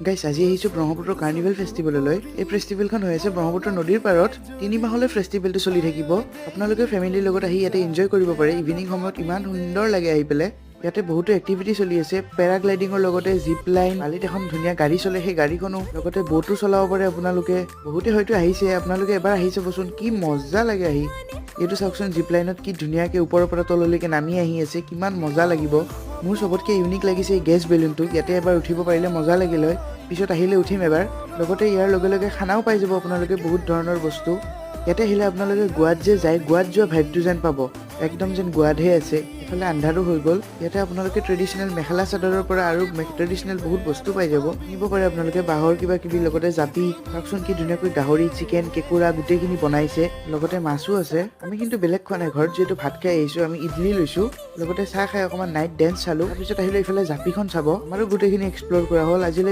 গাইছ আজি আহিছো ব্ৰহ্মপুত্ৰ কাৰ্নিভেল ফেষ্টিভেললৈ। এই ফেষ্টিভেলখন হৈ আছে ব্ৰহ্মপুত্ৰ নদীৰ পাৰত। 3 মাহলৈ ফেষ্টিভেলটো চলি থাকিব। আপোনালোকে ফেমিলিৰ লগত আহি ইয়াতে এনজয় কৰিব পাৰে। ইভিনিং সময়ত ইমান সুন্দৰ লাগে আহি পেলাই। ইয়াতে বহুতো এক্টিভিটি চলি আছে, পেৰাগ্লাইডিঙৰ লগতে জিপ লাইন, পালিত এখন ধুনীয়া গাড়ী চলে, সেই গাড়ীখনো লগতে ব'টো চলাব পাৰে আপোনালোকে। বহুতে হয়তো আহিছে, আপোনালোকে এবাৰ আহি চাবচোন, কি মজা লাগে আহি। এইটো চাওকচোন, জিপ লাইনত কি ধুনীয়াকৈ ওপৰৰ পৰা তললৈকে নামি আহি আছে, কিমান মজা লাগিব। মোৰ চবতকৈ ইউনিক লাগিছে এই গেছ বেলুনটো। ইয়াতে এবাৰ উঠিব পাৰিলে মজা লাগিল হয়, পিছত আহিলে উঠিম এবাৰ। লগতে ইয়াৰ লগে লগে খানাও পাই যাব আপোনালোকে, বহুত ধৰণৰ বস্তু। ইয়াতে আহিলে আপোনালোকে গোৱাত যে যায়, গোৱাত যোৱা ভাইবটো যেন পাব, একদম যেন গোৱাতহে আছে। ইফালে আন্ধাৰো হৈ গ'ল। ইয়াতে আপোনালোকে ট্ৰেডিশ্যনেল মেখেলা চাদৰৰ পৰা আৰু ট্ৰেডিশ্যনেল বহুত বস্তু পাই যাব, নিব পাৰে আপোনালোকে। বাঁহৰ কিবা কিবি, লগতে জাপি, চাওকচোন কি ধুনীয়াকৈ গাহৰি, চিকেন, কেঁকুৰা গোটেইখিনি বনাইছে, লগতে মাছো আছে। আমি কিন্তু বেলেগ খোৱা নাই, ঘৰত যিহেতু ভাত খাই আহিছোঁ, আমি ইডলি লৈছোঁ, লগতে চাহ খাই অকণমান নাইট ডেন্স চালোঁ। তাৰপিছত আহিলে ইফালে জাপিখন চাব। আমাৰো গোটেইখিনি এক্সপ্ল'ৰ কৰা হ'ল আজিলৈ।